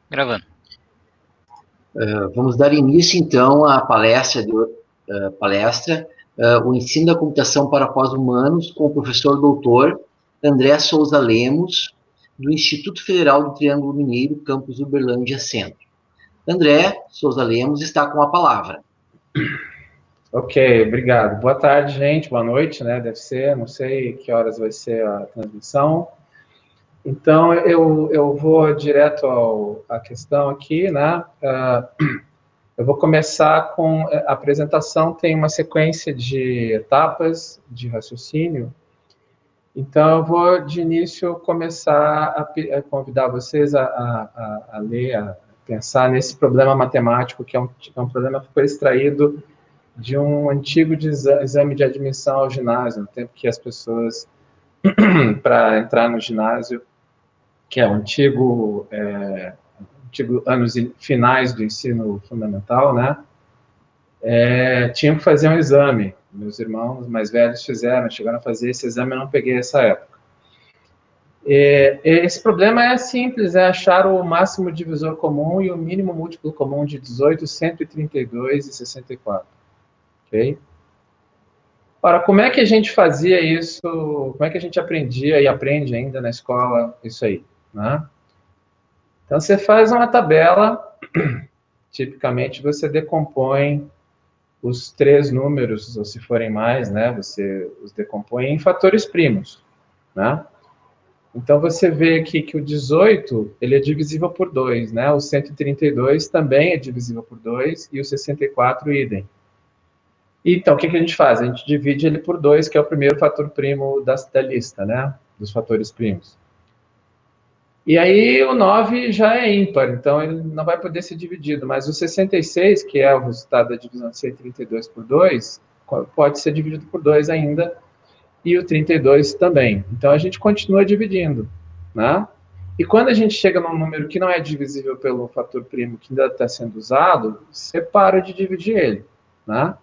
Gravando. Vamos dar início, então, à palestra, o ensino da computação para pós-humanos, com o professor doutor André Souza Lemos, do Instituto Federal do Triângulo Mineiro, campus Uberlândia Centro. André Souza Lemos está com a palavra. Ok, obrigado. Boa tarde, gente. Boa noite, né? Deve ser, não sei que horas vai ser a transmissão. Então, eu vou direto à questão aqui, né? Eu vou começar com a apresentação, tem uma sequência de etapas de raciocínio. Então, eu vou, de início, começar a convidar vocês a ler, a pensar nesse problema matemático, que é um problema que foi extraído de um antigo exame de admissão ao ginásio, no tempo que as pessoas, para entrar no ginásio, que é o antigo anos finais do ensino fundamental, né? Tinham que fazer um exame. Meus irmãos mais velhos chegaram a fazer esse exame, eu não peguei essa época. Esse problema é simples, é achar o máximo divisor comum e o mínimo múltiplo comum de 18, 132 e 64. Ok? Ora, como é que a gente fazia isso? Como é que a gente aprendia e aprende ainda na escola isso aí, né? Então, você faz uma tabela, tipicamente você decompõe os três números, ou se forem mais, né, você os decompõe em fatores primos, né? Então, você vê aqui que o 18, ele é divisível por 2, né? O 132 também é divisível por 2 e o 64, idem. Então, o que a gente faz? A gente divide ele por 2, que é o primeiro fator primo da lista, né? Dos fatores primos. E aí o 9 já é ímpar, então ele não vai poder ser dividido, mas o 66, que é o resultado da divisão de 132 por 2, pode ser dividido por 2 ainda, e o 32 também. Então a gente continua dividindo, né? E quando a gente chega num número que não é divisível pelo fator primo que ainda está sendo usado, você para de dividir ele, né?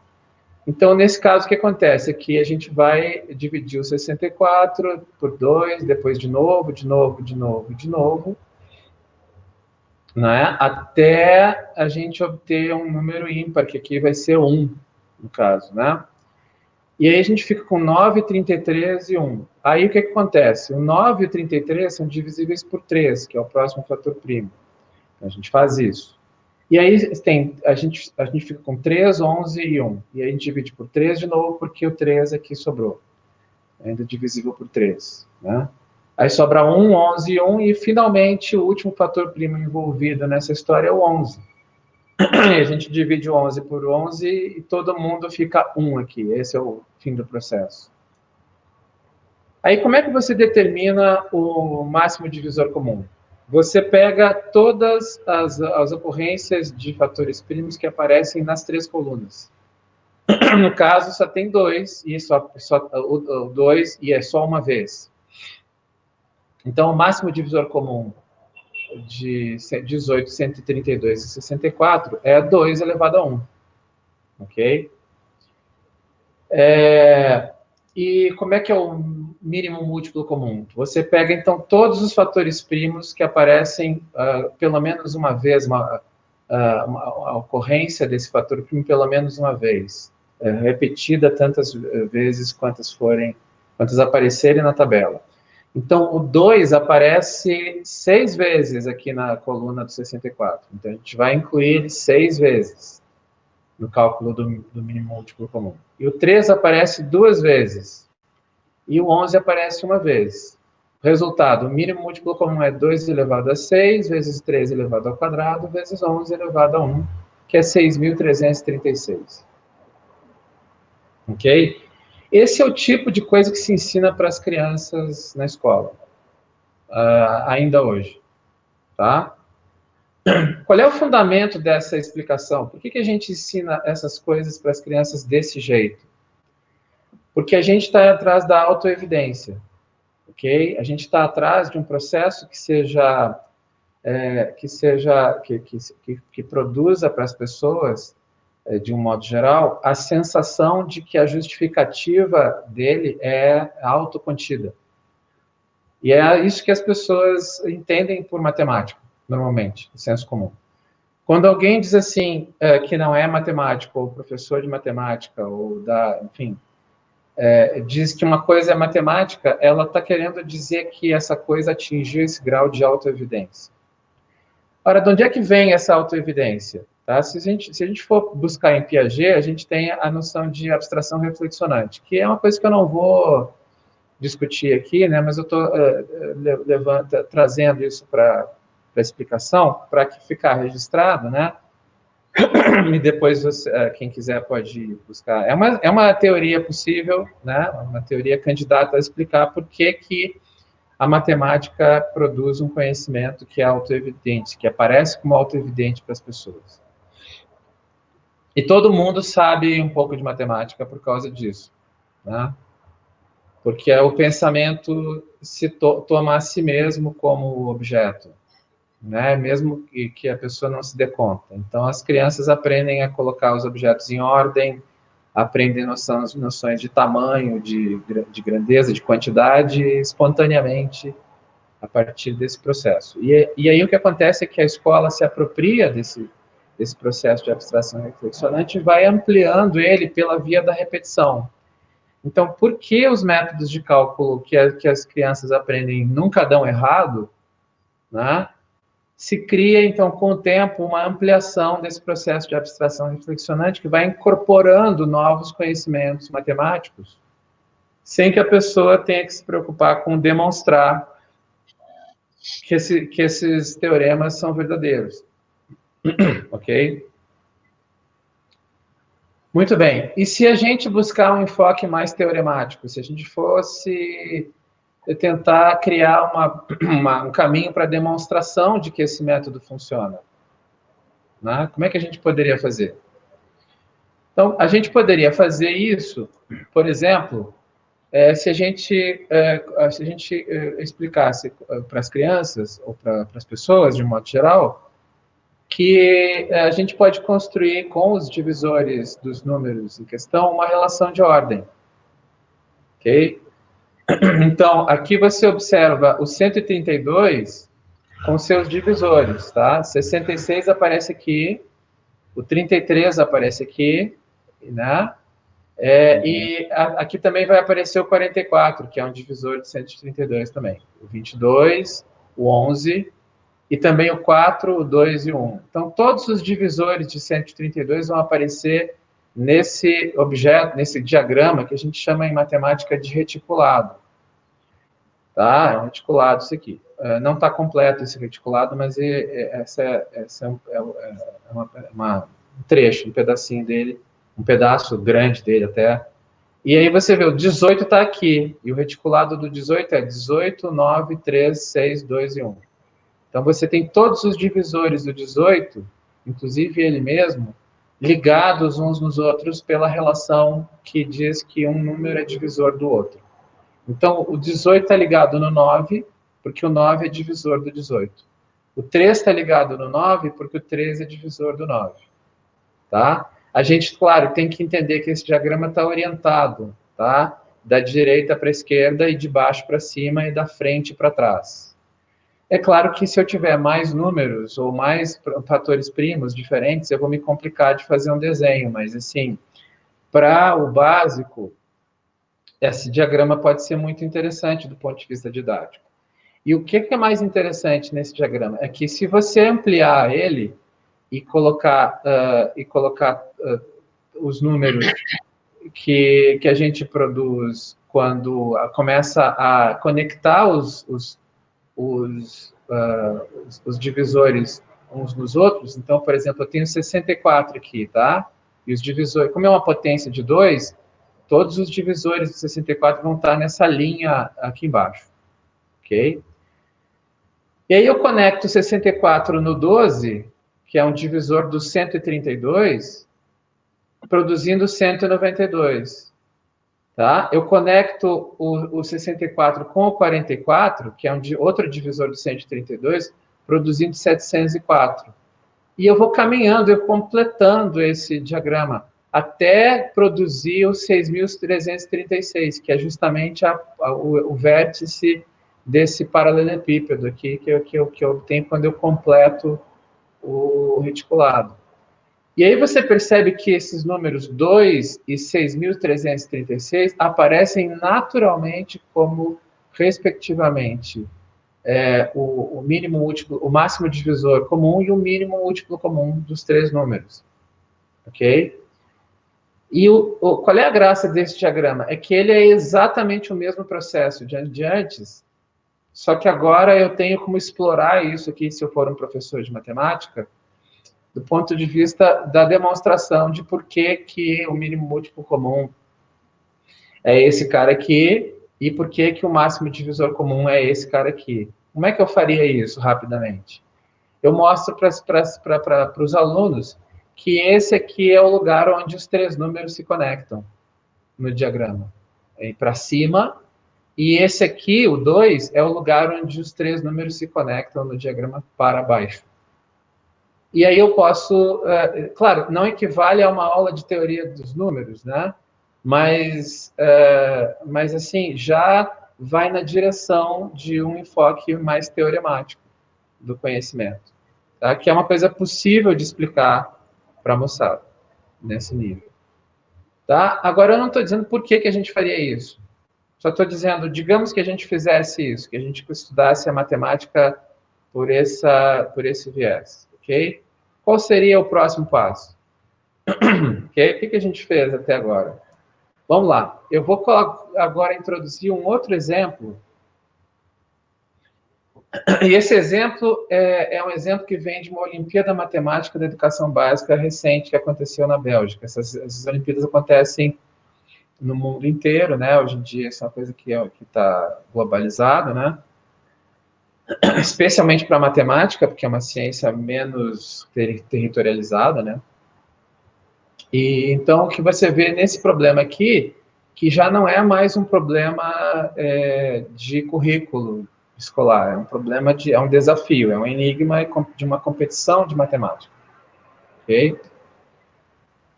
Então, nesse caso, o que acontece? É que a gente vai dividir o 64 por 2, depois de novo, né? Até a gente obter um número ímpar, que aqui vai ser 1, no caso, né? E aí a gente fica com 9, 33 e 1. Aí o que acontece? O 9 e o 33 são divisíveis por 3, que é o próximo fator primo. Então, a gente faz isso. E aí a gente fica com 3, 11 e 1. E aí a gente divide por 3 de novo, porque o 3 aqui sobrou. Ainda divisível por 3, né? Aí sobra 1, 11 e 1, e finalmente o último fator primo envolvido nessa história é o 11. E a gente divide o 11 por 11 e todo mundo fica 1 aqui. Esse é o fim do processo. Aí como é que você determina o máximo divisor comum? Você pega todas as ocorrências de fatores primos que aparecem nas três colunas. No caso, só tem 2, e o 2, e é só uma vez. Então, o máximo divisor comum de 18, 132 e 64 é 2 elevado a 1. Ok? E como é que é o mínimo múltiplo comum? Você pega, então, todos os fatores primos que aparecem pelo menos uma vez, a ocorrência desse fator primo pelo menos uma vez, repetida tantas vezes quantas aparecerem na tabela. Então, o 2 aparece 6 vezes aqui na coluna do 64. Então, a gente vai incluir ele 6 vezes no cálculo do mínimo múltiplo comum. E o 3 aparece 2 vezes. E o 11 aparece uma vez. Resultado, o mínimo múltiplo comum é 2 elevado a 6, vezes 3 elevado ao quadrado, vezes 11 elevado a 1, que é 6.336. Ok? Esse é o tipo de coisa que se ensina para as crianças na escola, ainda hoje. Tá? Qual é o fundamento dessa explicação? Por que a gente ensina essas coisas para as crianças desse jeito? Porque a gente está atrás da autoevidência, ok? A gente está atrás de um processo que produza para as pessoas, de um modo geral, a sensação de que a justificativa dele é autocontida. E é isso que as pessoas entendem por matemática, normalmente, no senso comum. Quando alguém diz assim, que não é matemático, ou professor de matemática, ou enfim, diz que uma coisa é matemática, ela está querendo dizer que essa coisa atingiu esse grau de autoevidência. Ora, de onde é que vem essa autoevidência? Tá? Se a gente for buscar em Piaget, a gente tem a noção de abstração reflexionante, que é uma coisa que eu não vou discutir aqui, né, mas eu estou trazendo isso para explicação, para que ficar registrado, né? E depois você, quem quiser pode buscar. É uma teoria possível, né? Uma teoria candidata a explicar por que a matemática produz um conhecimento que é autoevidente, que aparece como autoevidente para as pessoas. E todo mundo sabe um pouco de matemática por causa disso, né? Porque o pensamento se toma a si mesmo como objeto, né? Mesmo que a pessoa não se dê conta. Então, as crianças aprendem a colocar os objetos em ordem, aprendem noções de tamanho, de grandeza, de quantidade, espontaneamente, a partir desse processo. E aí o que acontece é que a escola se apropria desse processo de abstração reflexionante e vai ampliando ele pela via da repetição. Então, por que os métodos de cálculo que as crianças aprendem nunca dão errado, né? Se cria, então, com o tempo, uma ampliação desse processo de abstração reflexionante que vai incorporando novos conhecimentos matemáticos, sem que a pessoa tenha que se preocupar com demonstrar que esses teoremas são verdadeiros. Ok? Muito bem. E se a gente buscar um enfoque mais teoremático, se a gente fosse tentar criar um caminho para demonstração de que esse método funciona, né? Como é que a gente poderia fazer? Então, a gente poderia fazer isso, por exemplo, se a gente explicasse para as crianças ou para as pessoas, de um modo geral, que a gente pode construir com os divisores dos números em questão uma relação de ordem, ok? Então, aqui você observa o 132 com seus divisores, tá? 66 aparece aqui, o 33 aparece aqui, né? E aqui também vai aparecer o 44, que é um divisor de 132 também. O 22, o 11, e também o 4, o 2 e o 1. Então, todos os divisores de 132 vão aparecer nesse objeto, nesse diagrama, que a gente chama em matemática de reticulado. Tá? É um reticulado isso aqui. Não está completo esse reticulado, mas essa é um trecho, um pedacinho dele, um pedaço grande dele até. E aí você vê, o 18 está aqui, e o reticulado do 18 é 18, 9, 3, 6, 2 e 1. Então, você tem todos os divisores do 18, inclusive ele mesmo, ligados uns nos outros pela relação que diz que um número é divisor do outro. Então, o 18 está ligado no 9, porque o 9 é divisor do 18. O 3 está ligado no 9, porque o 13 é divisor do 9. Tá? A gente, claro, tem que entender que esse diagrama está orientado, tá? Da direita para a esquerda e de baixo para cima e da frente para trás. É claro que se eu tiver mais números ou mais fatores primos diferentes, eu vou me complicar de fazer um desenho, mas assim, para o básico, esse diagrama pode ser muito interessante do ponto de vista didático. E o que é mais interessante nesse diagrama? É que se você ampliar ele e colocar, os números que a gente produz quando começa a conectar os divisores uns nos outros. Então, por exemplo, eu tenho 64 aqui, tá? E os divisores, como é uma potência de 2, todos os divisores de 64 vão estar nessa linha aqui embaixo, ok? E aí eu conecto 64 no 12, que é um divisor do 132, produzindo 192. Tá? Eu conecto o 64 com o 44, que é outro divisor do 132, produzindo 704. E eu vou caminhando, eu completando esse diagrama, até produzir o 6.336, que é justamente o vértice desse paralelepípedo aqui que eu obtenho quando eu completo o reticulado. E aí você percebe que esses números 2 e 6.336 aparecem naturalmente como, respectivamente, o mínimo múltiplo, o máximo divisor comum e o mínimo múltiplo comum dos três números. Ok? E qual é a graça desse diagrama? É que ele é exatamente o mesmo processo de antes, só que agora eu tenho como explorar isso aqui, se eu for um professor de matemática, do ponto de vista da demonstração de por que o mínimo múltiplo comum é esse cara aqui e por que o máximo divisor comum é esse cara aqui. Como é que eu faria isso rapidamente? Eu mostro para os alunos que esse aqui é o lugar onde os três números se conectam no diagrama. Para cima, e esse aqui, o 2, é o lugar onde os três números se conectam no diagrama para baixo. E aí eu posso, claro, não equivale a uma aula de teoria dos números, né? Mas assim, já vai na direção de um enfoque mais teoremático do conhecimento, tá? Que é uma coisa possível de explicar para a moçada, nesse nível. Tá? Agora, eu não estou dizendo por que a gente faria isso. Só estou dizendo, digamos que a gente fizesse isso, que a gente estudasse a matemática por esse viés, ok? Qual seria o próximo passo? Okay? O que a gente fez até agora? Vamos lá. Eu vou agora introduzir um outro exemplo. E esse exemplo é um exemplo que vem de uma Olimpíada Matemática da Educação Básica recente que aconteceu na Bélgica. Essas Olimpíadas acontecem no mundo inteiro, né? Hoje em dia isso é uma coisa que está globalizada, né? Especialmente para a matemática, porque é uma ciência menos territorializada, né? E então o que você vê nesse problema aqui, que já não é mais um problema de currículo escolar, é um problema é um desafio, é um enigma de uma competição de matemática, ok?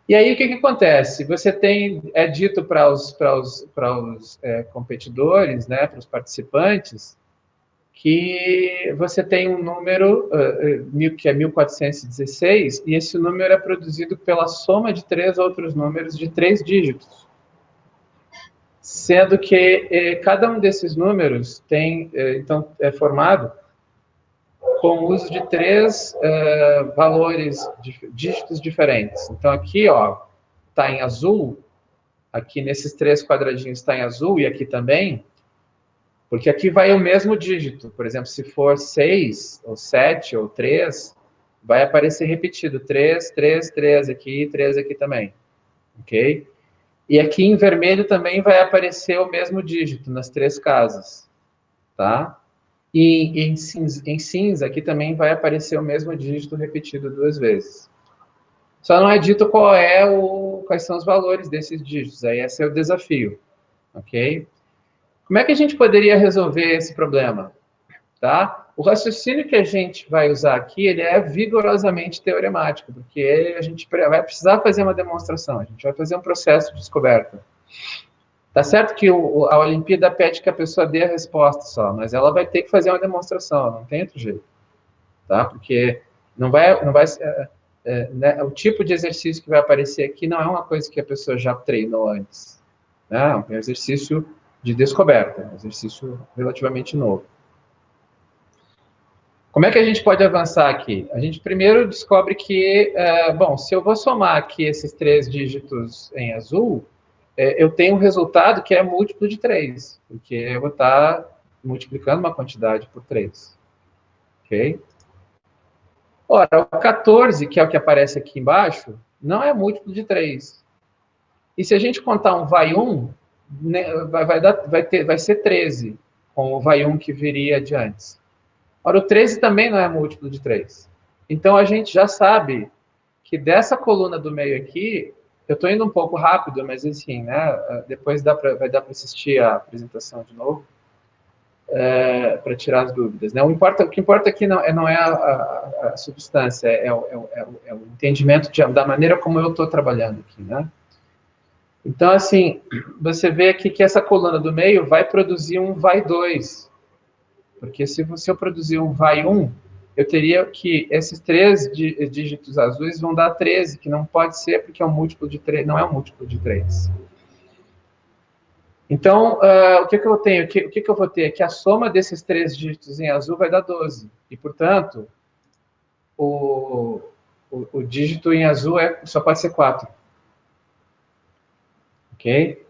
E aí o que acontece? Você é dito para os competidores, né, para os participantes, que você tem um número que é 1416, e esse número é produzido pela soma de três outros números de 3 dígitos. Sendo que cada um desses números então, é formado com o uso de 3 valores, dígitos diferentes. Então, aqui, ó, está em azul, aqui nesses 3 quadradinhos está em azul, e aqui também, porque aqui vai o mesmo dígito. Por exemplo, se for 6, ou 7, ou 3, vai aparecer repetido 3, 3, 3 aqui e 3 aqui também. Ok? E aqui em vermelho também vai aparecer o mesmo dígito nas 3 casas. Tá? E em cinza aqui também vai aparecer o mesmo dígito repetido 2 vezes. Só não é dito quais são os valores desses dígitos. Aí esse é o desafio. Ok? Como é que a gente poderia resolver esse problema? Tá? O raciocínio que a gente vai usar aqui, ele é vigorosamente teoremático, porque a gente vai precisar fazer uma demonstração, a gente vai fazer um processo de descoberta. Tá certo que a Olimpíada pede que a pessoa dê a resposta só, mas ela vai ter que fazer uma demonstração, não tem outro jeito. Tá? Porque não vai né, o tipo de exercício que vai aparecer aqui não é uma coisa que a pessoa já treinou antes. Né? É um exercício de descoberta, um exercício relativamente novo. Como é que a gente pode avançar aqui? A gente primeiro descobre que, bom, se eu vou somar aqui esses 3 dígitos em azul, eu tenho um resultado que é múltiplo de 3, porque eu vou estar multiplicando uma quantidade por 3. Ok? Ora, o 14, que é o que aparece aqui embaixo, não é múltiplo de 3. E se a gente contar um vai 1, né, vai ser 13, com o vai 1 que viria de antes. Ora, o 13 também não é múltiplo de 3. Então, a gente já sabe que dessa coluna do meio aqui, eu estou indo um pouco rápido, mas assim, né, depois vai dar para assistir a apresentação de novo, para tirar as dúvidas. Né? O que importa aqui não é a substância, é o entendimento da maneira como eu estou trabalhando aqui. Né? Então, assim, você vê aqui que essa coluna do meio vai produzir um vai 2. Porque se eu produzir um vai 1, eu teria que esses 3 dígitos azuis vão dar 13, que não pode ser porque é um múltiplo de 3, não é um múltiplo de 3. Então, o que eu tenho? O que eu vou ter? Que a soma desses 3 dígitos em azul vai dar 12. E, portanto, o dígito em azul só pode ser 4. Ok?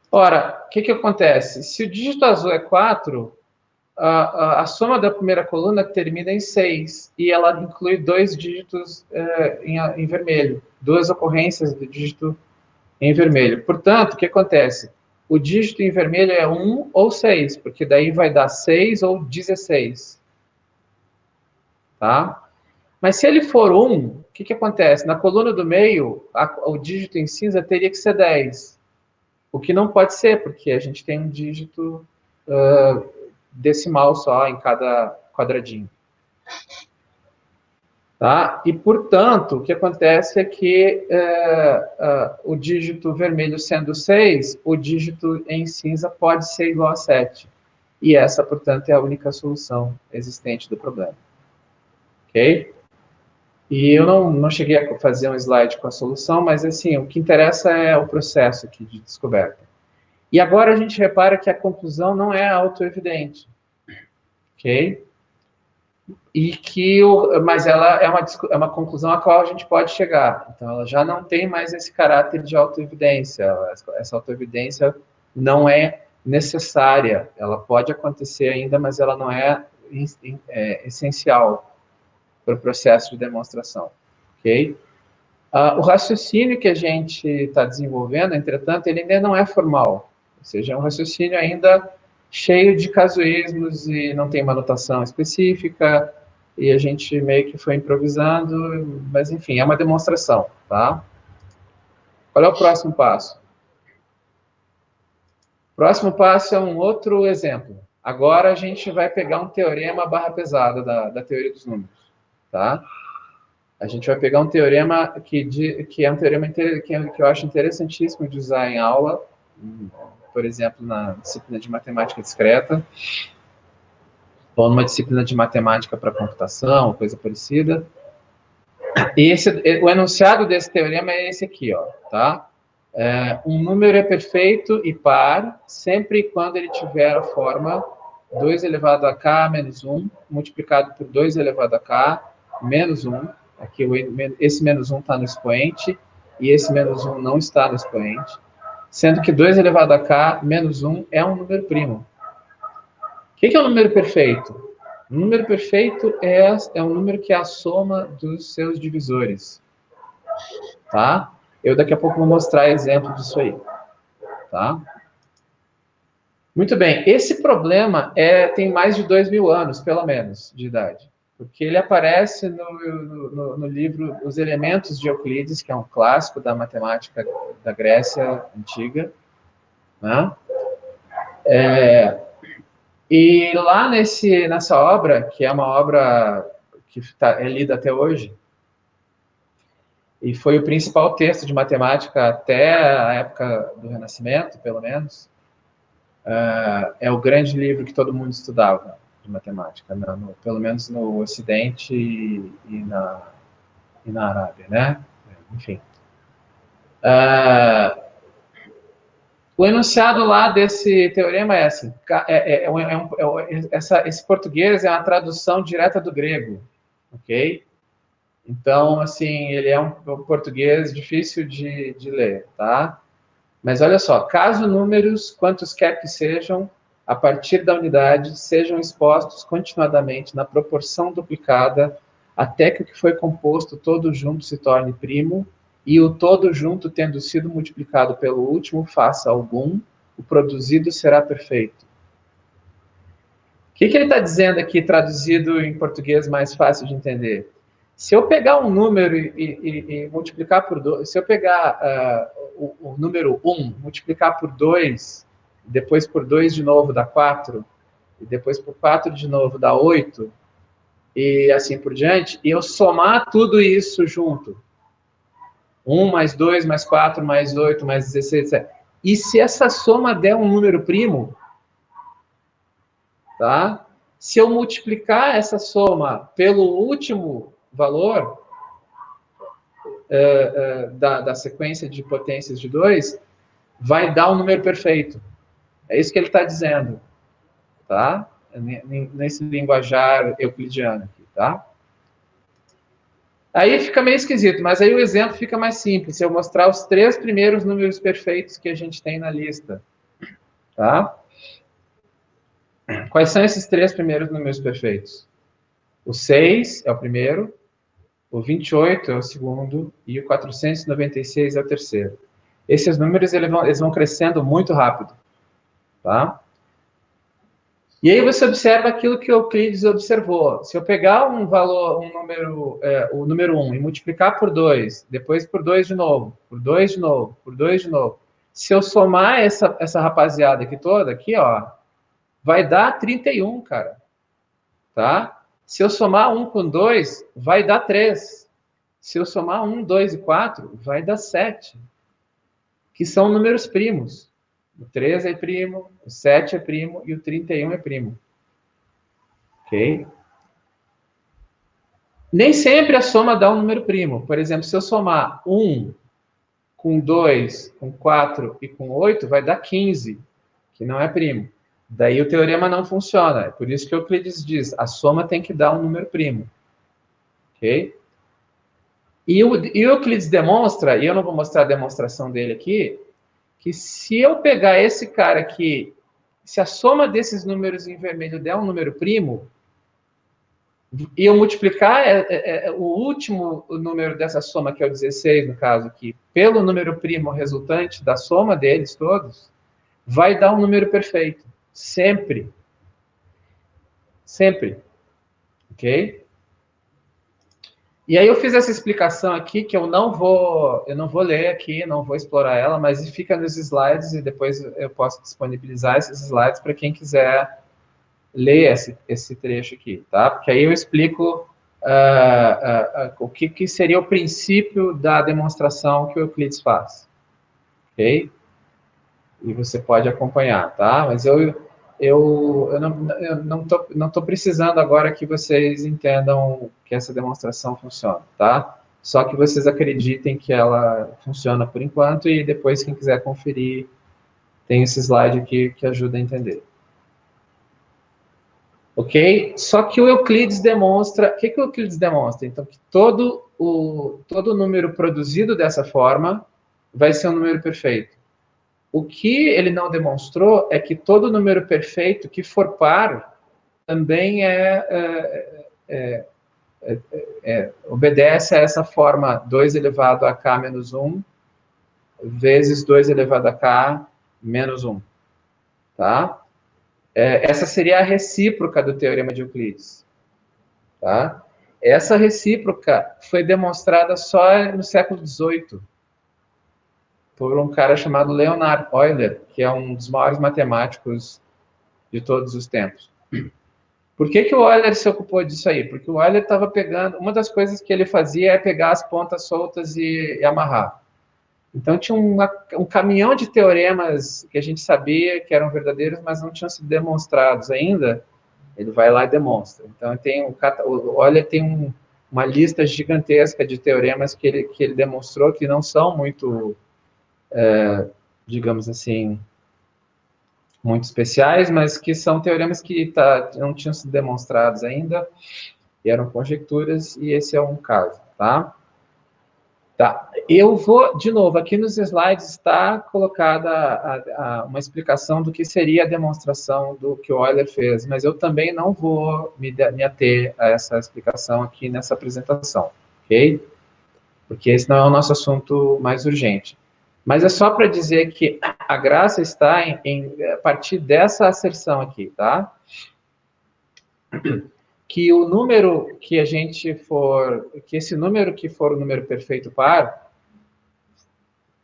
Ora, o que acontece? Se o dígito azul é 4, a soma da primeira coluna termina em 6. E ela inclui 2 dígitos em vermelho. 2 ocorrências do dígito em vermelho. Portanto, o que acontece? O dígito em vermelho é 1 ou 6, porque daí vai dar 6 ou 16. Tá? Mas se ele for 1, o que acontece? Na coluna do meio, o dígito em cinza teria que ser 10. O que não pode ser, porque a gente tem um dígito decimal só em cada quadradinho. Tá? E, portanto, o que acontece é que o dígito vermelho sendo 6, o dígito em cinza pode ser igual a 7. E essa, portanto, é a única solução existente do problema. Ok? E eu não cheguei a fazer um slide com a solução, mas, assim, o que interessa é o processo aqui de descoberta. E agora a gente repara que a conclusão não é autoevidente. Ok? Mas ela é uma conclusão a qual a gente pode chegar. Então, ela já não tem mais esse caráter de autoevidência. Essa autoevidência não é necessária. Ela pode acontecer ainda, mas ela não é essencial para o processo de demonstração. Ok? O raciocínio que a gente está desenvolvendo, entretanto, ele ainda não é formal. Ou seja, é um raciocínio ainda cheio de casuísmos e não tem uma notação específica, e a gente meio que foi improvisando, mas, enfim, é uma demonstração, tá? Qual é o próximo passo? O próximo passo é um outro exemplo. Agora a gente vai pegar um teorema barra pesada da teoria dos números, tá? A gente vai pegar um teorema que é um teorema que eu acho interessantíssimo de usar em aula, por exemplo, na disciplina de matemática discreta, ou numa disciplina de matemática para computação, coisa parecida. E o enunciado desse teorema é esse aqui, ó, tá? Um número é perfeito e par sempre e quando ele tiver a forma 2 elevado a k menos 1 multiplicado por 2 elevado a k menos 1. Aqui esse menos 1 está no expoente e esse menos 1 não está no expoente. Sendo que 2 elevado a k menos 1 é um número primo. O que é um número perfeito? Um número perfeito é um número que é a soma dos seus divisores. Tá? Eu daqui a pouco vou mostrar exemplo disso aí. Tá? Muito bem. Esse problema tem mais de 2.000 anos, pelo menos, de idade. Porque ele aparece no livro Os Elementos de Euclides, que é um clássico da matemática da Grécia Antiga. Né? E lá nessa obra, que é uma obra que é lida até hoje, e foi o principal texto de matemática até a época do Renascimento, pelo menos, é o grande livro que todo mundo estudava de matemática, pelo menos no Ocidente e na Arábia, né? Enfim. O enunciado lá desse teorema é assim, esse português é uma tradução direta do grego, ok? Então, assim, ele é um português difícil de ler, tá? Mas olha só, caso números, quantos quer que sejam, a partir da unidade, sejam expostos continuadamente na proporção duplicada, até que o que foi composto todo junto se torne primo, e o todo junto tendo sido multiplicado pelo último faça algum, o produzido será perfeito. O que ele está dizendo aqui, traduzido em português mais fácil de entender? Se eu pegar um número e multiplicar por 2, se eu pegar o número 1, multiplicar por 2, depois por 2 de novo dá 4, e depois por 4 de novo dá 8, e assim por diante, e eu somar tudo isso junto, 1 mais 2 mais 4 mais 8 mais 16, etc. E se essa soma der um número primo, tá? Se eu multiplicar essa soma pelo último valor da sequência de potências de 2, vai dar um número perfeito. É isso que ele está dizendo, tá? Nesse linguajar euclidiano aqui, tá? Aí fica meio esquisito, mas aí o exemplo fica mais simples. Se eu mostrar os 3 primeiros números perfeitos que a gente tem na lista, tá? Quais são esses 3 primeiros números perfeitos? O 6 é o primeiro, o 28 é o segundo e o 496 é o terceiro. Esses números eles vão crescendo muito rápido, tá? E aí você observa aquilo que Euclides observou. Se eu pegar um valor, o número 1 e multiplicar por 2, depois por 2 de novo, por 2 de novo, por 2 de novo, se eu somar essa rapaziada aqui toda, aqui, ó, vai dar 31, cara. Tá? Se eu somar 1 com 2, vai dar 3. Se eu somar 1, 2 e 4, vai dar 7. Que são números primos. O 3 é primo, o 7 é primo e o 31 é primo. Ok? Nem sempre a soma dá um número primo. Por exemplo, se eu somar 1 com 2, com 4 e com 8, vai dar 15, que não é primo. Daí o teorema não funciona. É por isso que Euclides diz, a soma tem que dar um número primo. Ok? E o Euclides demonstra, e eu não vou mostrar a demonstração dele aqui, que se eu pegar esse cara aqui, se a soma desses números em vermelho der um número primo, e eu multiplicar o último número dessa soma, que é o 16, no caso aqui, pelo número primo resultante da soma deles todos, vai dar um número perfeito. Sempre. Sempre. Ok? E aí eu fiz essa explicação aqui, que eu não vou ler aqui, não vou explorar ela, mas fica nos slides e depois eu posso disponibilizar esses slides para quem quiser ler esse trecho aqui, tá? Porque aí eu explico o que seria o princípio da demonstração que o Euclides faz, ok? E você pode acompanhar, tá? Mas eu não tô precisando agora que vocês entendam que essa demonstração funciona, tá? Só que vocês acreditem que ela funciona por enquanto e depois, quem quiser conferir, tem esse slide aqui que ajuda a entender. Ok? Só que o Euclides demonstra... O que o Euclides demonstra? Então, que todo número produzido dessa forma vai ser um número perfeito. O que ele não demonstrou é que todo número perfeito que for par também obedece a essa forma 2 elevado a k menos 1 vezes 2 elevado a k menos 1. Tá? Essa seria a recíproca do teorema de Euclides. Tá? Essa recíproca foi demonstrada só no século XVIII por um cara chamado Leonhard Euler, que é um dos maiores matemáticos de todos os tempos. Por que o Euler se ocupou disso aí? Porque o Euler estava pegando... Uma das coisas que ele fazia é pegar as pontas soltas e amarrar. Então, tinha um caminhão de teoremas que a gente sabia que eram verdadeiros, mas não tinham sido demonstrados ainda. Ele vai lá e demonstra. Então, o Euler tem uma lista gigantesca de teoremas que ele demonstrou que não são muito, digamos assim, muito especiais, mas que são teoremas que não tinham sido demonstrados ainda, e eram conjecturas, e esse é um caso, tá? Tá. Eu vou, de novo, aqui nos slides está colocada uma explicação do que seria a demonstração do que o Euler fez, mas eu também não vou me ater a essa explicação aqui nessa apresentação, ok? Porque esse não é o nosso assunto mais urgente. Mas é só para dizer que a graça está a partir dessa asserção aqui, tá? Que o número que que esse número que for o número perfeito par,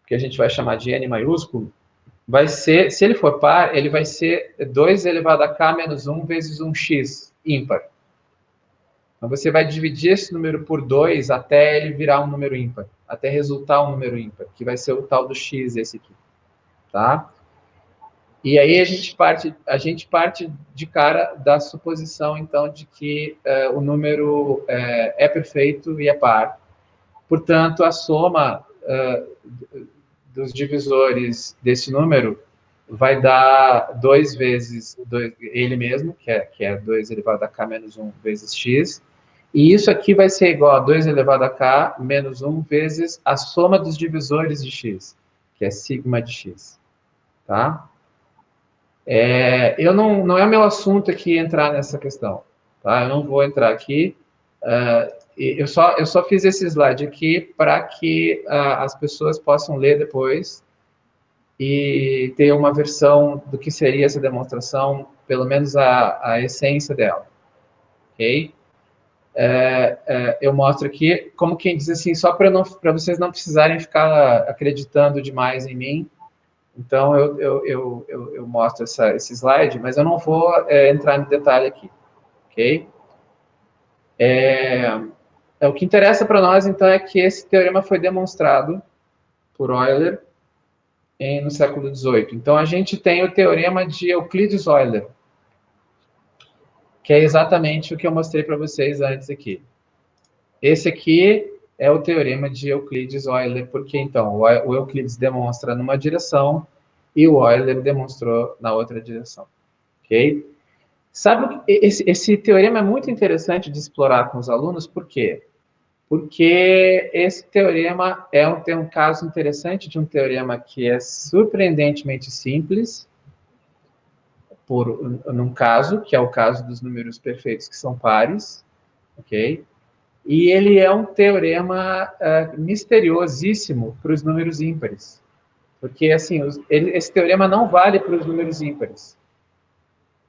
que a gente vai chamar de n maiúsculo, vai ser, se ele for par, ele vai ser 2 elevado a k menos 1 vezes 1x ímpar. Então, você vai dividir esse número por 2 até ele virar um número ímpar, até resultar um número ímpar, que vai ser o tal do x, esse aqui. Tá? E aí a gente parte de cara da suposição, então, de que o número é perfeito e é par. Portanto, a soma dos divisores desse número vai dar 2 vezes ele mesmo, que é 2 elevado a k menos 1 vezes x, e isso aqui vai ser igual a 2 elevado a k menos 1 vezes a soma dos divisores de x, que é sigma de x, tá? Não é meu assunto aqui entrar nessa questão, tá? Eu não vou entrar aqui. Eu só fiz esse slide aqui para que as pessoas possam ler depois e ter uma versão do que seria essa demonstração, pelo menos a essência dela, ok? Eu mostro aqui, como quem diz assim, só para vocês não precisarem ficar acreditando demais em mim. Então, eu mostro esse slide, mas eu não vou entrar no detalhe aqui, ok? O que interessa para nós, então, é que esse teorema foi demonstrado por Euler no século XVIII. Então, a gente tem o teorema de Euclides-Euler, que é exatamente o que eu mostrei para vocês antes aqui. Esse aqui é o teorema de Euclides-Euler, porque, então, o Euclides demonstra numa direção e o Euler demonstrou na outra direção, ok? Sabe, esse teorema é muito interessante de explorar com os alunos, por quê? Porque esse teorema tem um caso interessante de um teorema que é surpreendentemente simples, num caso, que é o caso dos números perfeitos que são pares, ok? E ele é um teorema misteriosíssimo para os números ímpares, porque, assim, esse teorema não vale para os números ímpares.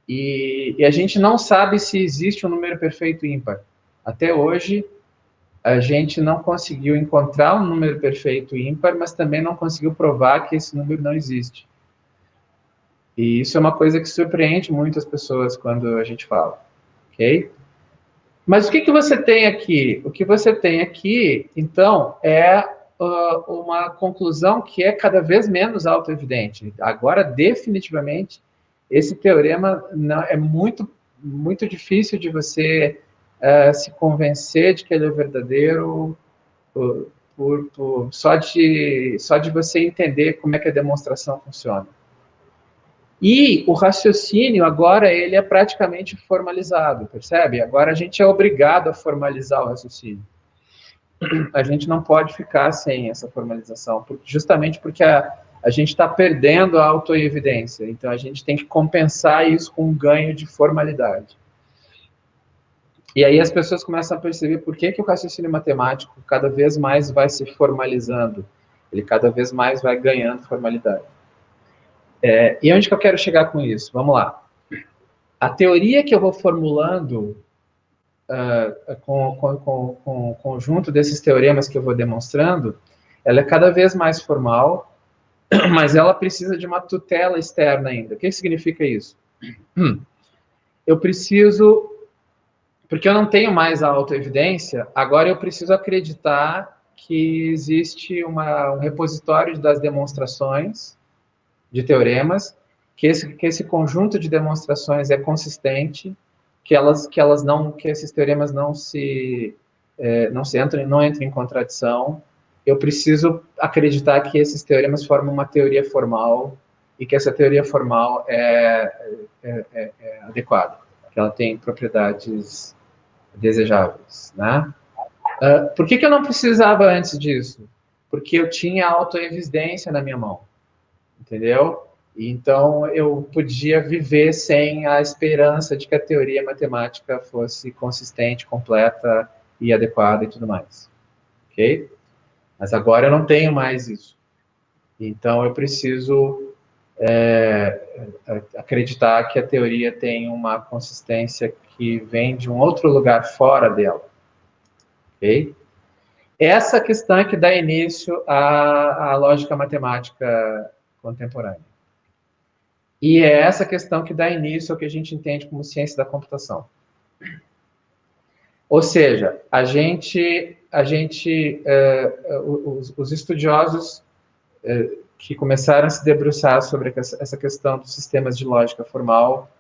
E a gente não sabe se existe um número perfeito ímpar. Até hoje, a gente não conseguiu encontrar um número perfeito ímpar, mas também não conseguiu provar que esse número não existe. E isso é uma coisa que surpreende muitas pessoas quando a gente fala, ok? Mas o que você tem aqui? O que você tem aqui, então, é uma conclusão que é cada vez menos autoevidente. Agora, definitivamente, esse teorema é muito, muito difícil de você se convencer de que ele é verdadeiro só de você entender como é que a demonstração funciona. E o raciocínio agora ele é praticamente formalizado, percebe? Agora a gente é obrigado a formalizar o raciocínio. A gente não pode ficar sem essa formalização, justamente porque a gente está perdendo a autoevidência. Então a gente tem que compensar isso com um ganho de formalidade. E aí as pessoas começam a perceber por que o raciocínio matemático cada vez mais vai se formalizando. Ele cada vez mais vai ganhando formalidade. E onde que eu quero chegar com isso? Vamos lá. A teoria que eu vou formulando com o conjunto desses teoremas que eu vou demonstrando, ela é cada vez mais formal, mas ela precisa de uma tutela externa ainda. O que significa isso? Eu preciso, porque eu não tenho mais a autoevidência, agora eu preciso acreditar que existe um repositório das demonstrações de teoremas, que esse conjunto de demonstrações é consistente, que esses teoremas não entram em contradição. Eu preciso acreditar que esses teoremas formam uma teoria formal e que essa teoria formal é adequada, que ela tem propriedades desejáveis, né? Por que eu não precisava antes disso? Porque eu tinha autoevidência na minha mão, entendeu? Então, eu podia viver sem a esperança de que a teoria matemática fosse consistente, completa e adequada e tudo mais. Ok? Mas agora eu não tenho mais isso. Então, eu preciso acreditar que a teoria tem uma consistência que vem de um outro lugar fora dela. Ok? Essa questão é que dá início à lógica matemática contemporânea. E é essa questão que dá início ao que a gente entende como ciência da computação. Ou seja, os estudiosos que começaram a se debruçar sobre essa questão dos sistemas de lógica formal,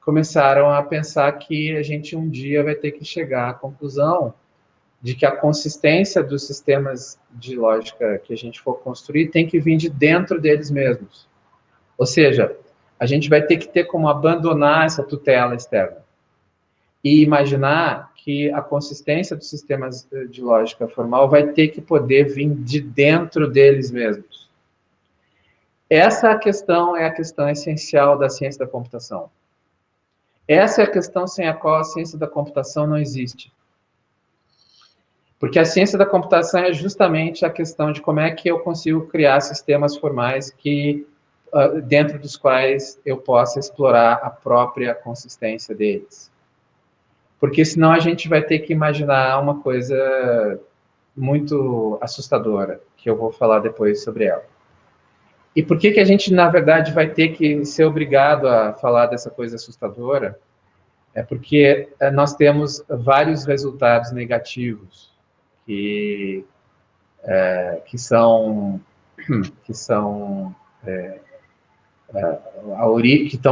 começaram a pensar que a gente um dia vai ter que chegar à conclusão de que a consistência dos sistemas de lógica que a gente for construir tem que vir de dentro deles mesmos. Ou seja, a gente vai ter que ter como abandonar essa tutela externa e imaginar que a consistência dos sistemas de lógica formal vai ter que poder vir de dentro deles mesmos. Essa questão é a questão essencial da ciência da computação. Essa é a questão sem a qual a ciência da computação não existe. Porque a ciência da computação é justamente a questão de como é que eu consigo criar sistemas formais que, dentro dos quais eu possa explorar a própria consistência deles. Porque senão a gente vai ter que imaginar uma coisa muito assustadora, que eu vou falar depois sobre ela. E por que a gente, na verdade, vai ter que ser obrigado a falar dessa coisa assustadora? É porque nós temos vários resultados negativos que estão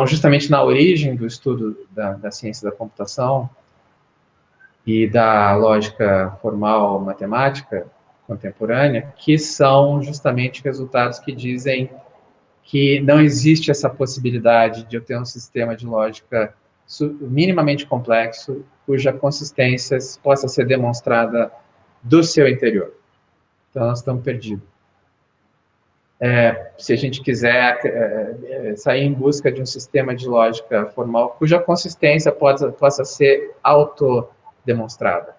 justamente na origem do estudo da ciência da computação e da lógica formal matemática contemporânea, que são justamente resultados que dizem que não existe essa possibilidade de eu ter um sistema de lógica minimamente complexo, cuja consistência possa ser demonstrada do seu interior. Então, nós estamos perdidos. Se a gente quiser sair em busca de um sistema de lógica formal cuja consistência possa ser autodemonstrada.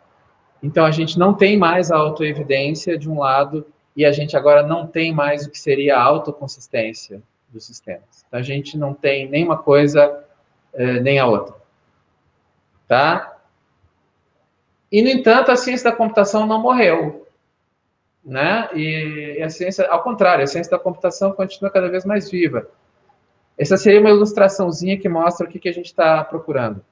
Então, a gente não tem mais a autoevidência de um lado e a gente agora não tem mais o que seria a autoconsistência dos sistemas. Então, a gente não tem nem uma coisa nem a outra. Tá? E, no entanto, a ciência da computação não morreu. Né? E a ciência, ao contrário, a ciência da computação continua cada vez mais viva. Essa seria uma ilustraçãozinha que mostra o que a gente está procurando.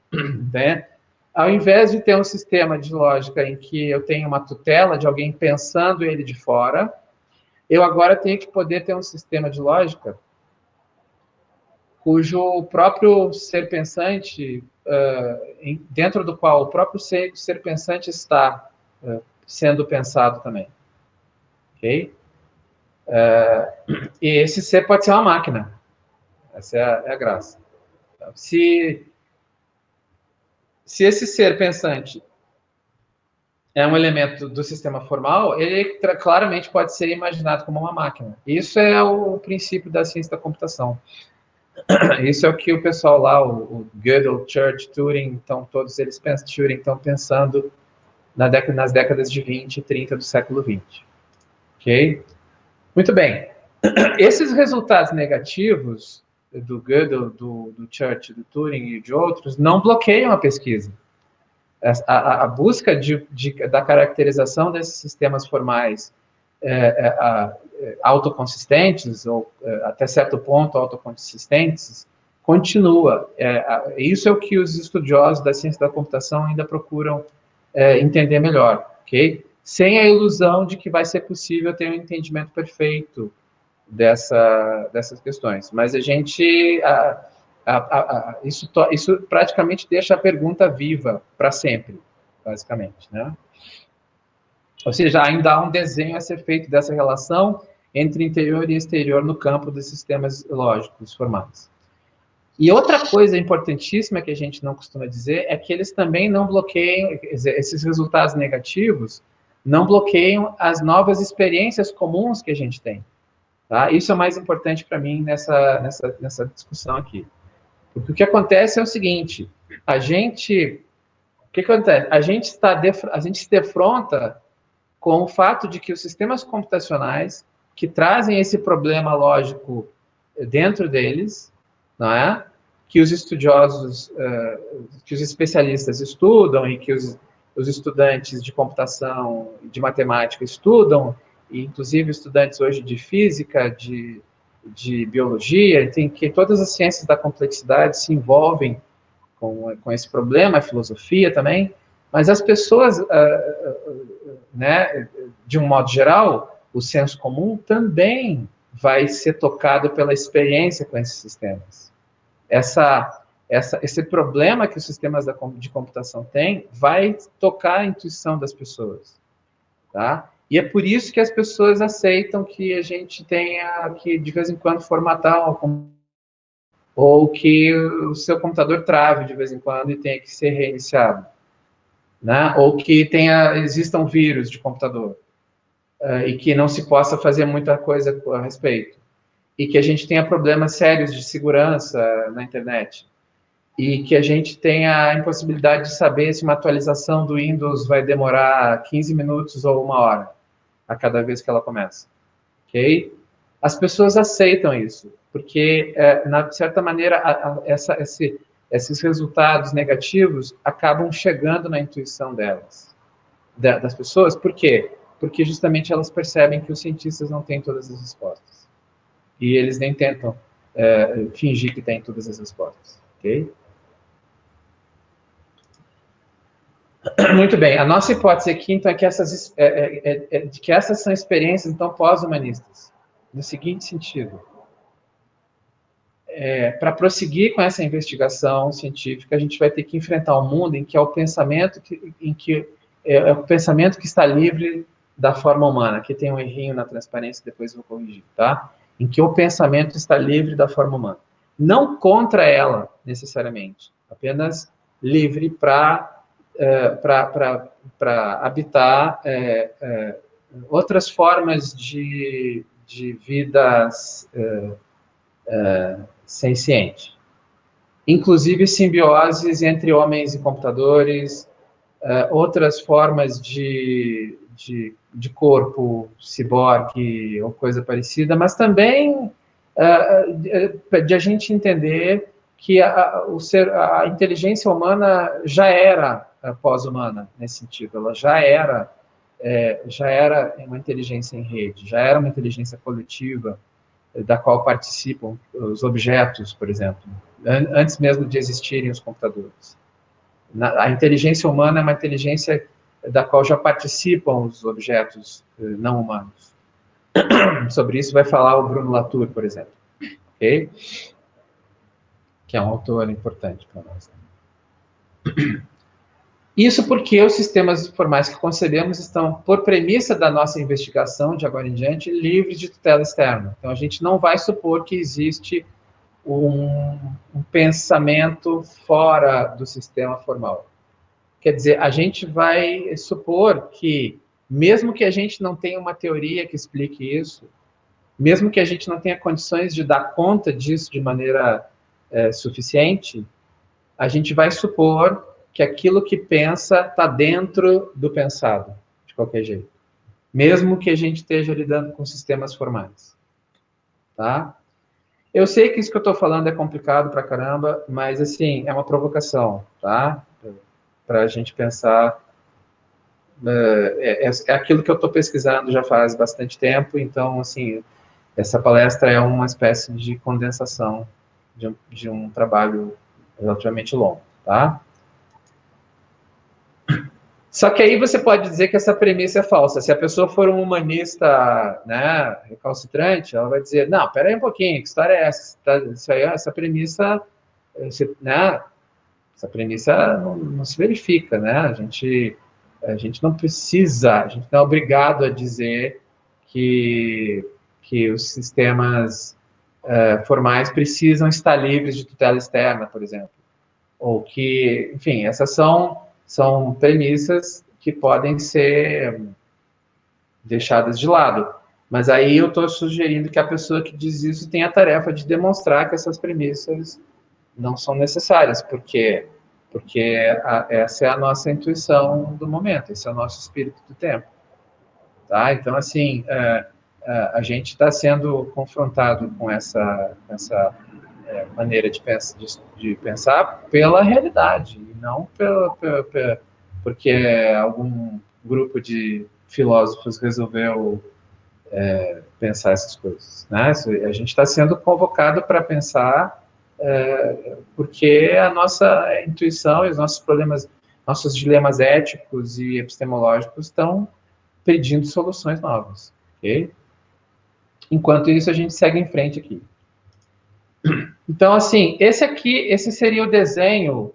Né? Ao invés de ter um sistema de lógica em que eu tenho uma tutela de alguém pensando ele de fora, eu agora tenho que poder ter um sistema de lógica cujo próprio ser pensante, dentro do qual o próprio ser pensante está sendo pensado também. Ok? E esse ser pode ser uma máquina. Essa é a graça. Se esse ser pensante é um elemento do sistema formal, ele claramente pode ser imaginado como uma máquina. Isso é o princípio da ciência da computação. Isso é o que o pessoal lá, o Gödel, Church, Turing, todos eles estão pensando nas décadas de 20 e 30 do século 20. Ok? Muito bem. Esses resultados negativos do Gödel, do Church, do Turing e de outros não bloqueiam a pesquisa. A busca da caracterização desses sistemas formais autoconsistentes, ou até certo ponto autoconsistentes, continua. Isso é o que os estudiosos da ciência da computação ainda procuram entender melhor, ok? Sem a ilusão de que vai ser possível ter um entendimento perfeito dessas questões. Mas a gente... isso praticamente deixa a pergunta viva para sempre, basicamente, né? Ou seja, ainda há um desenho a ser feito dessa relação entre interior e exterior no campo dos sistemas lógicos formais. E outra coisa importantíssima que a gente não costuma dizer é que eles também não bloqueiam, quer dizer, esses resultados negativos não bloqueiam as novas experiências comuns que a gente tem. Tá? Isso é mais importante para mim nessa discussão aqui. Porque o que acontece é o seguinte, a gente se defronta com o fato de que os sistemas computacionais que trazem esse problema lógico dentro deles, não é? Que os estudiosos, que os especialistas estudam e que os estudantes de computação, de matemática estudam, e inclusive estudantes hoje de física, de biologia, tem que todas as ciências da complexidade se envolvem com esse problema, a filosofia também, mas as pessoas, né, de um modo geral, o senso comum também vai ser tocado pela experiência com esses sistemas. Esse problema que os sistemas de computação têm vai tocar a intuição das pessoas, tá? E é por isso que as pessoas aceitam que a gente tenha que, de vez em quando, formatar ou que o seu computador trave de vez em quando e tenha que ser reiniciado, né? Ou que existam vírus de computador e que não se possa fazer muita coisa a respeito. E que a gente tenha problemas sérios de segurança na internet. E que a gente tenha a impossibilidade de saber se uma atualização do Windows vai demorar 15 minutos ou 1 hora a cada vez que ela começa. Ok? As pessoas aceitam isso, porque, de certa maneira, esses resultados negativos acabam chegando na intuição delas, das pessoas. Por quê? Porque justamente elas percebem que os cientistas não têm todas as respostas. E eles nem tentam fingir que têm todas as respostas. Ok? Muito bem. A nossa hipótese aqui, então, é que de que essas são experiências, então, pós-humanistas. No seguinte sentido. Para prosseguir com essa investigação científica, a gente vai ter que enfrentar um mundo em que é o pensamento é o pensamento que está livre da forma humana. Aqui tem um errinho na transparência, depois eu vou corrigir, tá? Em que o pensamento está livre da forma humana. Não contra ela, necessariamente, apenas livre para habitar outras formas de vidas senciente. Inclusive simbioses entre homens e computadores, outras formas de corpo, ciborgue ou coisa parecida, mas também de a gente entender que a inteligência humana já era pós-humana nesse sentido, ela já era uma inteligência em rede, já era uma inteligência coletiva, da qual participam os objetos, por exemplo, antes mesmo de existirem os computadores. A inteligência humana é uma inteligência da qual já participam os objetos não humanos. Sobre isso vai falar o Bruno Latour, por exemplo, okay? Que é um autor importante para nós. Isso porque os sistemas informais que concebemos estão, por premissa da nossa investigação, de agora em diante, livres de tutela externa. Então, a gente não vai supor que existe um pensamento fora do sistema formal. Quer dizer, a gente vai supor que, mesmo que a gente não tenha uma teoria que explique isso, mesmo que a gente não tenha condições de dar conta disso de maneira suficiente, a gente vai supor que aquilo que pensa está dentro do pensado, de qualquer jeito. Mesmo que a gente esteja lidando com sistemas formais. Tá? Eu sei que isso que eu estou falando é complicado pra caramba, mas, assim, é uma provocação, tá? Para a gente pensar. É aquilo que eu estou pesquisando já faz bastante tempo, então, assim, essa palestra é uma espécie de condensação de um trabalho relativamente longo, tá? Só que aí você pode dizer que essa premissa é falsa. Se a pessoa for um humanista, né, recalcitrante, ela vai dizer, não, peraí um pouquinho, que história é essa? Essa premissa, né, essa premissa não se verifica, né? A gente não precisa, a gente não é obrigado a dizer que os sistemas formais precisam estar livres de tutela externa, por exemplo. Ou que, enfim, essas são premissas que podem ser deixadas de lado. Mas aí eu estou sugerindo que a pessoa que diz isso tem a tarefa de demonstrar que essas premissas não são necessárias, porque essa é a nossa intuição do momento, esse é o nosso espírito do tempo. Tá? Então, assim, a gente está sendo confrontado com essa maneira de pensar pela realidade, e não porque algum grupo de filósofos resolveu pensar essas coisas. Né? A gente está sendo convocado para pensar porque a nossa intuição e os nossos problemas, nossos dilemas éticos e epistemológicos estão pedindo soluções novas. ok? Enquanto isso, a gente segue em frente aqui. Então, assim, esse seria o desenho,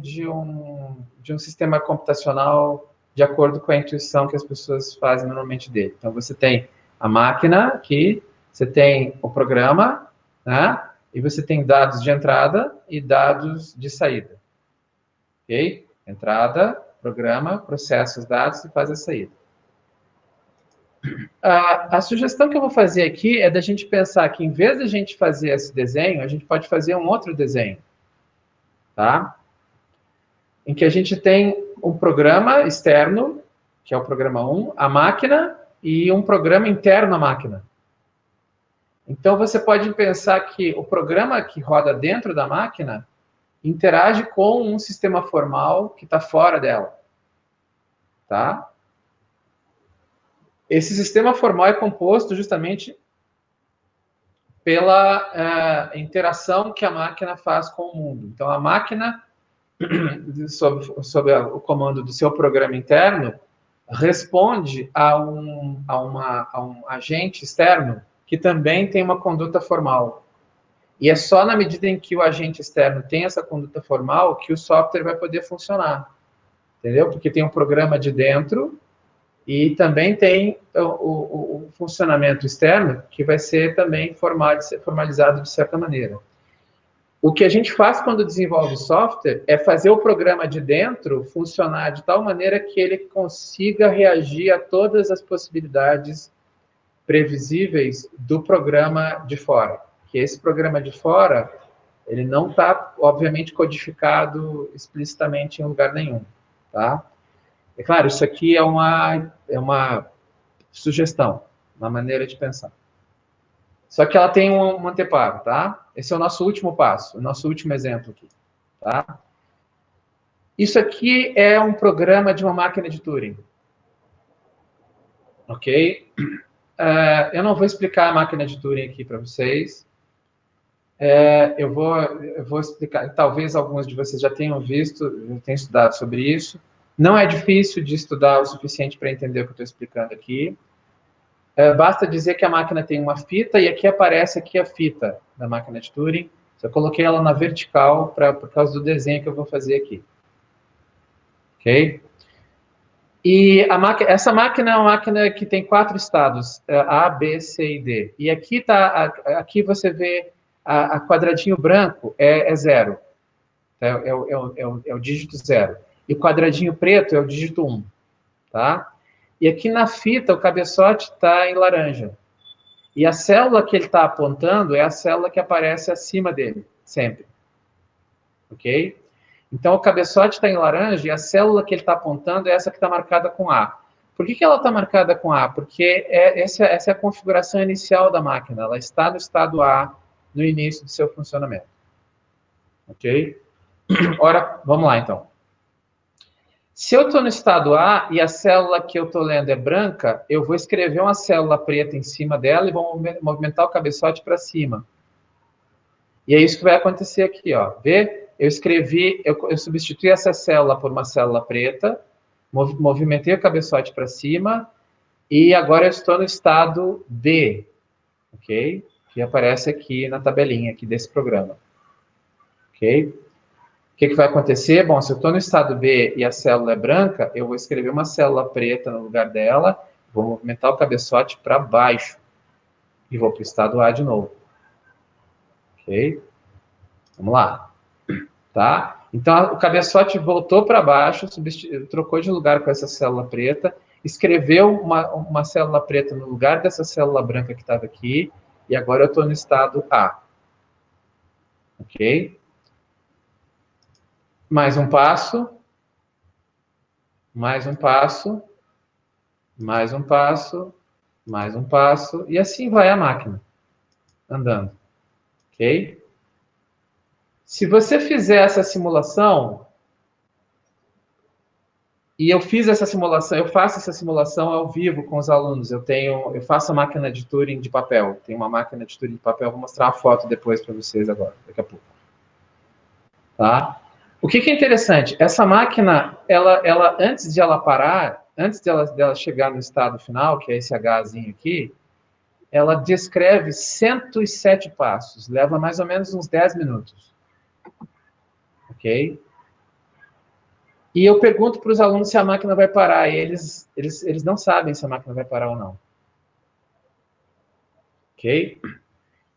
de um sistema computacional de acordo com a intuição que as pessoas fazem normalmente dele. Então, você tem a máquina aqui, você tem o programa, né? E você tem dados de entrada e dados de saída. Ok? Entrada, programa, processa os dados e faz a saída. A sugestão que eu vou fazer aqui é da gente pensar que, em vez de a gente fazer esse desenho, a gente pode fazer um outro desenho, tá? Em que a gente tem um programa externo, que é o programa 1, a máquina, e um programa interno à máquina. Então, você pode pensar que o programa que roda dentro da máquina interage com um sistema formal que está fora dela, tá? Esse sistema formal é composto justamente pela interação que a máquina faz com o mundo. Então, a máquina, sob o comando do seu programa interno, responde a um agente externo que também tem uma conduta formal. E é só na medida em que o agente externo tem essa conduta formal que o software vai poder funcionar. Entendeu? Porque tem um programa de dentro e também tem o funcionamento externo, que vai ser também formalizado de certa maneira. O que a gente faz quando desenvolve software é fazer o programa de dentro funcionar de tal maneira que ele consiga reagir a todas as possibilidades previsíveis do programa de fora. Que esse programa de fora, ele não está, obviamente, codificado explicitamente em lugar nenhum, tá? É claro, isso aqui é uma sugestão, uma maneira de pensar. Só que ela tem um anteparo, tá? Esse é o nosso último passo, o nosso último exemplo aqui, tá? Isso aqui é um programa de uma máquina de Turing, ok? Eu não vou explicar a máquina de Turing aqui para vocês. Eu vou explicar, talvez alguns de vocês já tenham visto, já tenham estudado sobre isso. Não é difícil de estudar o suficiente para entender o que eu estou explicando aqui. Basta dizer que a máquina tem uma fita, e aqui aparece aqui a fita da máquina de Turing. Eu coloquei ela na vertical por causa do desenho que eu vou fazer aqui. Ok? E essa máquina é uma máquina que tem 4 estados, A, B, C e D. E aqui você vê a quadradinho branco é 0. É o dígito 0. E o quadradinho preto é o dígito 1. Tá? E aqui na fita, o cabeçote está em laranja. E a célula que ele está apontando é a célula que aparece acima dele, sempre. Ok? Então, o cabeçote está em laranja e a célula que ele está apontando é essa que está marcada com A. Por que ela está marcada com A? Porque essa é a configuração inicial da máquina. Ela está no estado A no início do seu funcionamento. Ok? Ora, vamos lá, então. Se eu estou no estado A e a célula que eu estou lendo é branca, eu vou escrever uma célula preta em cima dela e vou movimentar o cabeçote para cima. E é isso que vai acontecer aqui, ó. Vê? Eu substituí essa célula por uma célula preta, movimentei o cabeçote para cima, e agora eu estou no estado B, ok? Que aparece aqui na tabelinha aqui desse programa. Ok? O que vai acontecer? Bom, se eu estou no estado B e a célula é branca, eu vou escrever uma célula preta no lugar dela, vou movimentar o cabeçote para baixo, e vou para o estado A de novo. Ok? Vamos lá. Tá? Então, o cabeçote voltou para baixo, trocou de lugar com essa célula preta, escreveu uma célula preta no lugar dessa célula branca que estava aqui, e agora eu estou no estado A. Ok? Mais um passo. Mais um passo. Mais um passo. Mais um passo. E assim vai a máquina, andando. Ok? Se você fizer essa simulação, e eu faço essa simulação ao vivo com os alunos. Eu faço a máquina de Turing de papel. Tem uma máquina de Turing de papel, vou mostrar a foto depois para vocês agora, daqui a pouco. Tá? O que é interessante? Essa máquina, ela antes de ela parar, antes dela chegar no estado final, que é esse Hzinho aqui, ela descreve 107 passos, leva mais ou menos uns 10 minutos. Ok? E eu pergunto para os alunos se a máquina vai parar, e eles não sabem se a máquina vai parar ou não. Ok?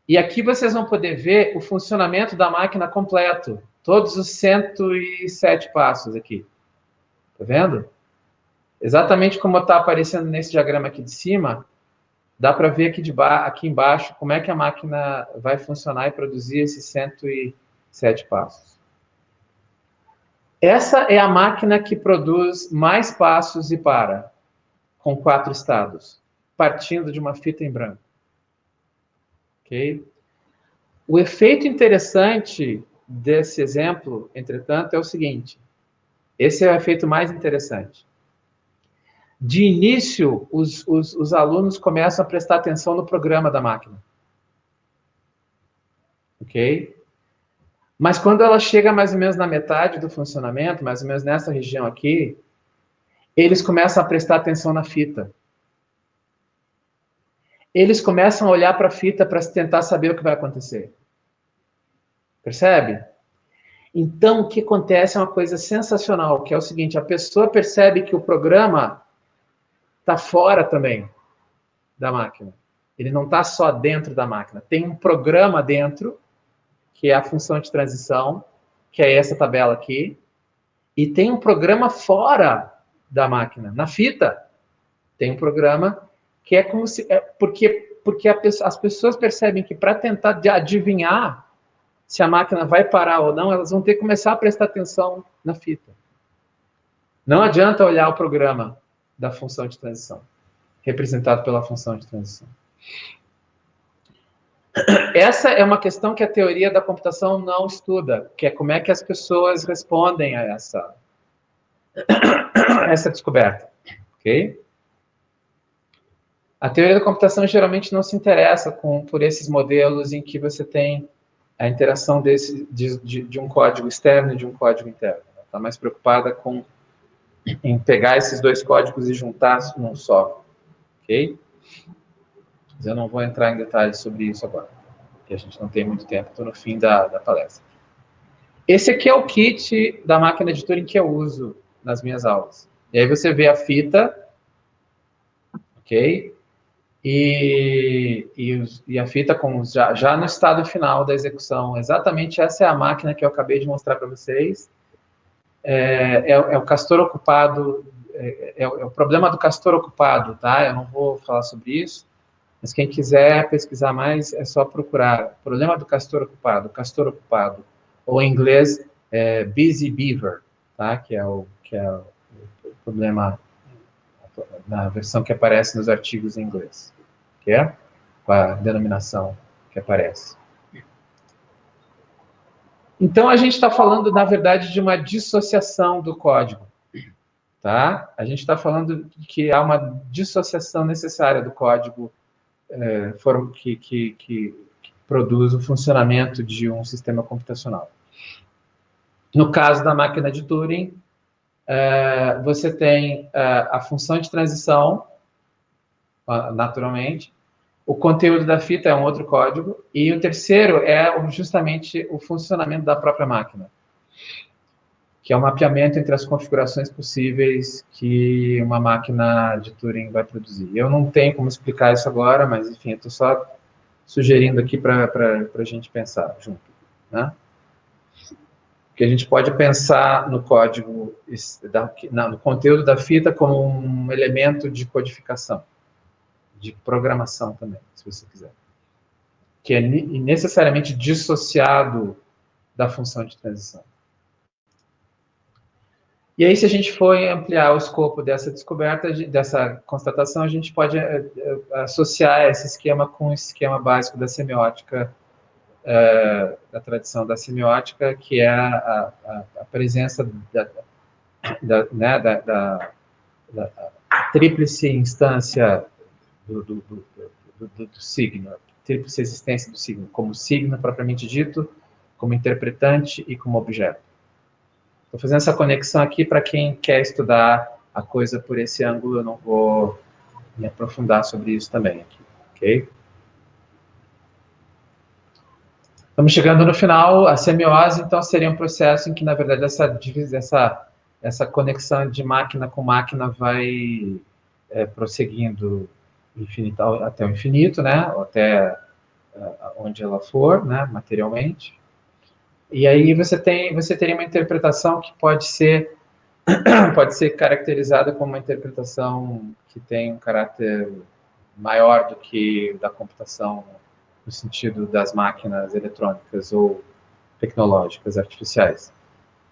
E aqui vocês vão poder ver o funcionamento da máquina completo, todos os 107 passos aqui. Tá vendo? Exatamente como está aparecendo nesse diagrama aqui de cima, dá para ver aqui embaixo como é que a máquina vai funcionar e produzir esses 107 passos. Essa é a máquina que produz mais passos e para, com 4 estados, partindo de uma fita em branco. Ok? O efeito interessante desse exemplo, entretanto, é o seguinte. Esse é o efeito mais interessante. De início, os alunos começam a prestar atenção no programa da máquina. Ok? Mas quando ela chega mais ou menos na metade do funcionamento, mais ou menos nessa região aqui, eles começam a prestar atenção na fita. Eles começam a olhar para a fita para tentar saber o que vai acontecer. Percebe? Então, o que acontece é uma coisa sensacional, que é o seguinte, a pessoa percebe que o programa está fora também da máquina. Ele não está só dentro da máquina. Tem um programa dentro, que é a função de transição, que é essa tabela aqui, e tem um programa fora da máquina, na fita. Tem um programa que é como se... porque as pessoas percebem que para tentar adivinhar se a máquina vai parar ou não, elas vão ter que começar a prestar atenção na fita. Não adianta olhar o programa da função de transição, representado pela função de transição. Essa é uma questão que a teoria da computação não estuda, que é como é que as pessoas respondem a essa descoberta. Ok? A teoria da computação geralmente não se interessa por esses modelos em que você tem a interação de um código externo e de um código interno. Ela está mais preocupada em pegar esses dois códigos e juntar num só. Ok? Mas eu não vou entrar em detalhes sobre isso agora, porque a gente não tem muito tempo, estou no fim da palestra. Esse aqui é o kit da máquina de Turing que eu uso nas minhas aulas. E aí você vê a fita, ok? E a fita já no estado final da execução. Exatamente essa é a máquina que eu acabei de mostrar para vocês. É o castor ocupado, é o problema do castor ocupado, tá? Eu não vou falar sobre isso, mas quem quiser pesquisar mais é só procurar. Problema do castor ocupado, ou em inglês, Busy Beaver, tá? Que é o problema na versão que aparece nos artigos em inglês, que é com a denominação que aparece. Então, a gente está falando, na verdade, de uma dissociação do código, tá? A gente está falando que há uma dissociação necessária do código que produz o funcionamento de um sistema computacional. No caso da máquina de Turing, você tem a função de transição, naturalmente, o conteúdo da fita é um outro código, e o terceiro é justamente o funcionamento da própria máquina, que é o mapeamento entre as configurações possíveis que uma máquina de Turing vai produzir. Eu não tenho como explicar isso agora, mas, enfim, eu estou só sugerindo aqui para a gente pensar junto, né? Que a gente pode pensar no código, no conteúdo da fita como um elemento de codificação, de programação também, se você quiser, que é necessariamente dissociado da função de transição. E aí, se a gente for ampliar o escopo dessa descoberta, dessa constatação, a gente pode associar esse esquema com o esquema básico da semiótica, da tradição da semiótica, que é a presença da tríplice instância do signo, a tríplice existência do signo, como signo propriamente dito, como interpretante e como objeto. Estou fazendo essa conexão aqui para quem quer estudar a coisa por esse ângulo, eu não vou me aprofundar sobre isso também aqui, ok? Estamos chegando no final. A semiose, então, seria um processo em que, na verdade, essa conexão de máquina com máquina vai prosseguindo até o infinito, né? Ou até onde ela for, né? Materialmente. E aí você teria uma interpretação que pode ser caracterizada como uma interpretação que tem um caráter maior do que da computação no sentido das máquinas eletrônicas ou tecnológicas, artificiais.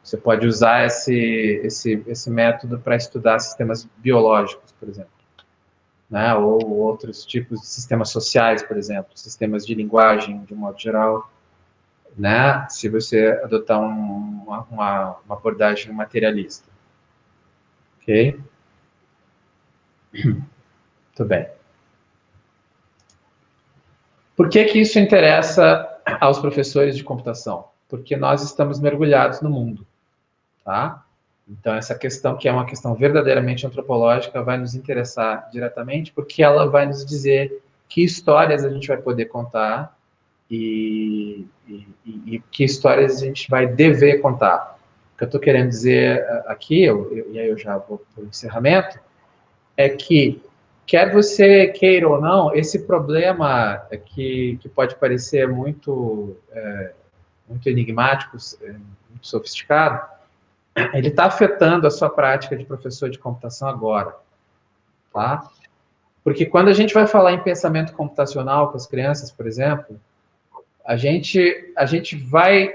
Você pode usar esse método para estudar sistemas biológicos, por exemplo, né? Ou outros tipos de sistemas sociais, por exemplo, sistemas de linguagem, de um modo geral, né? Se você adotar uma abordagem materialista. Ok? Muito bem. Por que isso interessa aos professores de computação? Porque nós estamos mergulhados no mundo, tá? Então, essa questão, que é uma questão verdadeiramente antropológica, vai nos interessar diretamente, porque ela vai nos dizer que histórias a gente vai poder contar e que histórias a gente vai dever contar. O que eu estou querendo dizer aqui, e aí eu já vou para o encerramento, é que, quer você queira ou não, esse problema que pode parecer muito enigmático, muito sofisticado, ele está afetando a sua prática de professor de computação agora, tá? Porque quando a gente vai falar em pensamento computacional com as crianças, por exemplo, a gente vai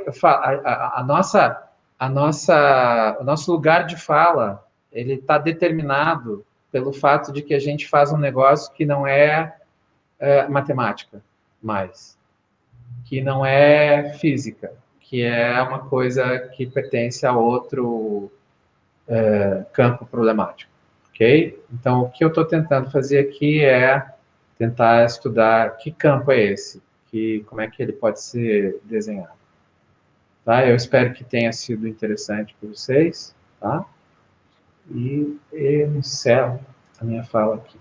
o nosso lugar de fala, ele está determinado pelo fato de que a gente faz um negócio que não é matemática mais, que não é física, que é uma coisa que pertence a outro campo problemático, ok? Então, o que eu estou tentando fazer aqui é tentar estudar que campo é esse, como é que ele pode ser desenhado. Tá? Eu espero que tenha sido interessante para vocês, tá? E eu encerro a minha fala aqui.